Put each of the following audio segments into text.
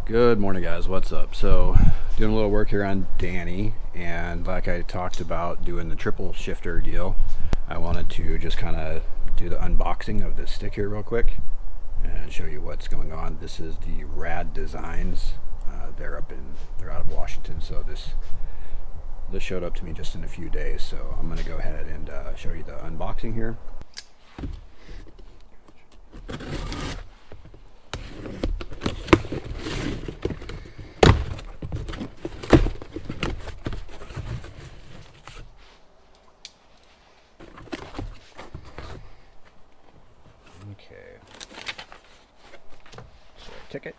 Good morning, guys. What's up? So doing a little work here on Danny, and like I talked about doing the triple shifter deal, I wanted to just kind of do the unboxing of this stick here real quick and show you what's going on. This is the RADESIGNS. They're out of Washington, so this showed up to me just in a few days, so I'm going to go ahead and show you the unboxing here. Okay, so ticket.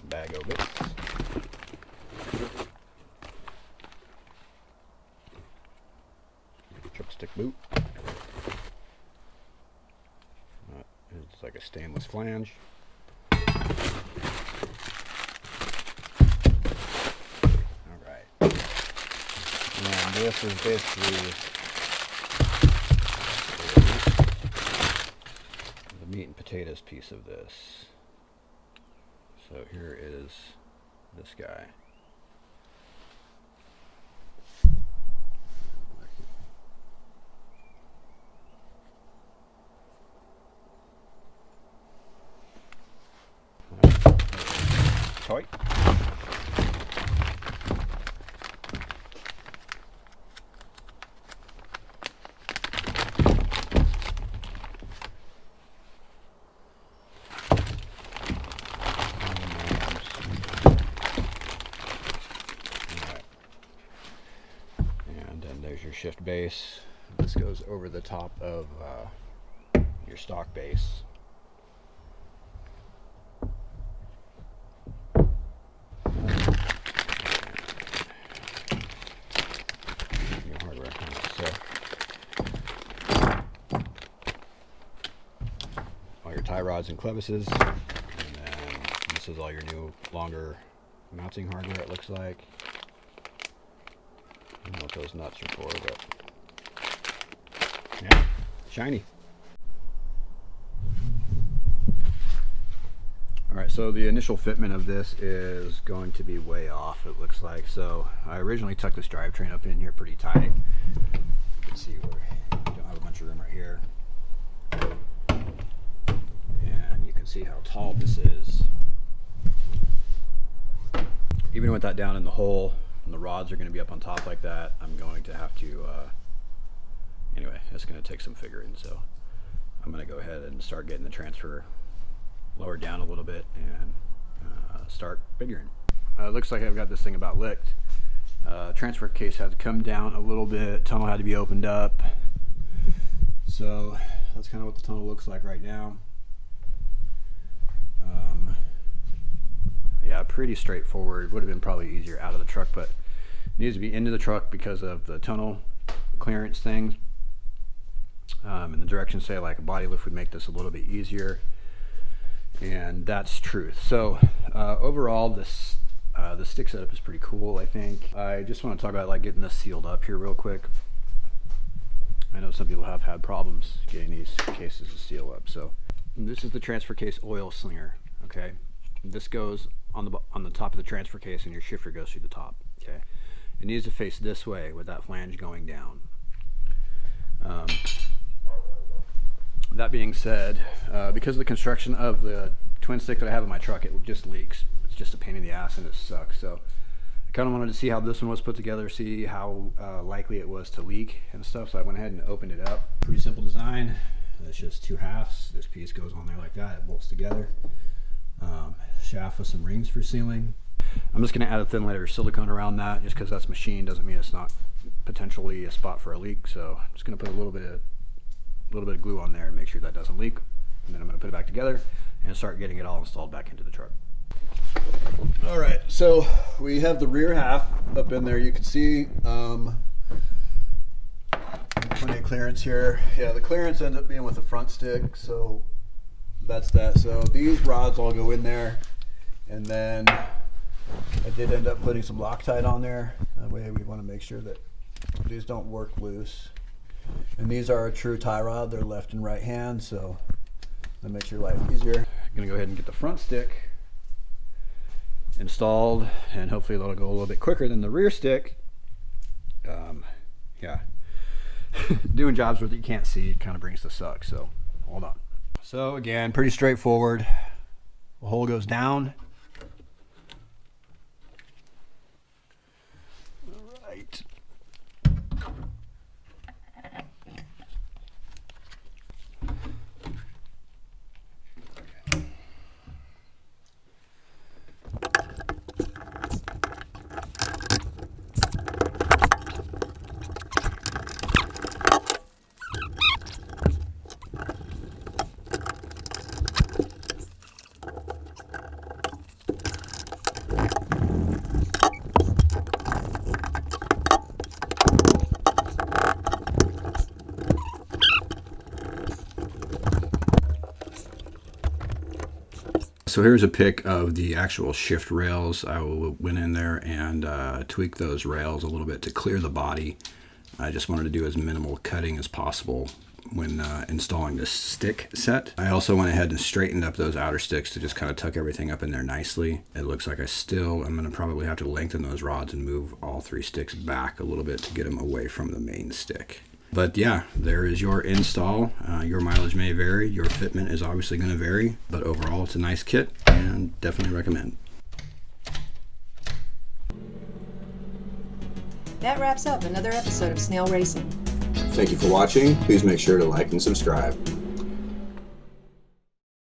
Bag of it. Tripstick boot. It's like a stainless flange. And this is basically the meat and potatoes piece of this. So here is this guy. Toy. There's your shift base. This goes over the top of your stock base. Your hardware. So all your tie rods and clevises, and then this is all your new longer mounting hardware. It looks like. I don't know what those nuts are for, but yeah, shiny. Alright, so the initial fitment of this is going to be way off, it looks like. So I originally tucked this drivetrain up in here pretty tight. You can see where we don't have a bunch of room right here. And you can see how tall this is. Even with that down in the hole, and the rods are going to be up on top like that, I'm going to have to, anyway, it's going to take some figuring, so I'm going to go ahead and start getting the transfer lowered down a little bit and start figuring. It looks like I've got this thing about licked. Transfer case had to come down a little bit, tunnel had to be opened up, so that's kind of what the tunnel looks like right now. Yeah, pretty straightforward. Would have been probably easier out of the truck, but it needs to be into the truck because of the tunnel clearance things. And the directions say like a body lift would make this a little bit easier, and that's truth. So overall, this the stick setup is pretty cool. I think I just want to talk about like getting this sealed up here real quick. I know some people have had problems getting these cases to seal up. So this is the transfer case oil slinger. Okay, this goes on the top of the transfer case, and your shifter goes through the top. Okay, it needs to face this way with that flange going down. That being said, because of the construction of the twin stick that I have in my truck, it just leaks. It's just a pain in the ass and it sucks. So I kind of wanted to see how this one was put together, see how likely it was to leak and stuff. So I went ahead and opened it up. Pretty simple design. It's just two halves. This piece goes on there like that. It bolts together. Shaft with some rings for sealing. I'm just going to add a thin layer of silicone around that, just because that's machined doesn't mean it's not potentially a spot for a leak. So I'm just going to put a little bit of glue on there and make sure that doesn't leak. And then I'm going to put it back together and start getting it all installed back into the truck. All right, so we have the rear half up in there. You can see plenty of clearance here. Yeah, the clearance ends up being with the front stick, so that's that. So these rods all go in there, and then I did end up putting some Loctite on there. That way we want to make sure that these don't work loose. And these are a true tie rod. They're left and right hand, so that makes your life easier. I'm gonna go ahead and get the front stick installed, and hopefully that'll go a little bit quicker than the rear stick. Yeah, doing jobs where you can't see, it kind of brings the suck, so hold on. So again, pretty straightforward. The hole goes down. All right. So here's a pic of the actual shift rails. I went in there and tweaked those rails a little bit to clear the body. I just wanted to do as minimal cutting as possible when installing this stick set. I also went ahead and straightened up those outer sticks to just kind of tuck everything up in there nicely. It looks like I'm gonna probably have to lengthen those rods and move all 3 sticks back a little bit to get them away from the main stick. But yeah, there is your install. Your mileage may vary, your fitment is obviously going to vary, but overall it's a nice kit and definitely recommend. That wraps up another episode of Snale Racing. Thank you for watching. Please make sure to like and subscribe.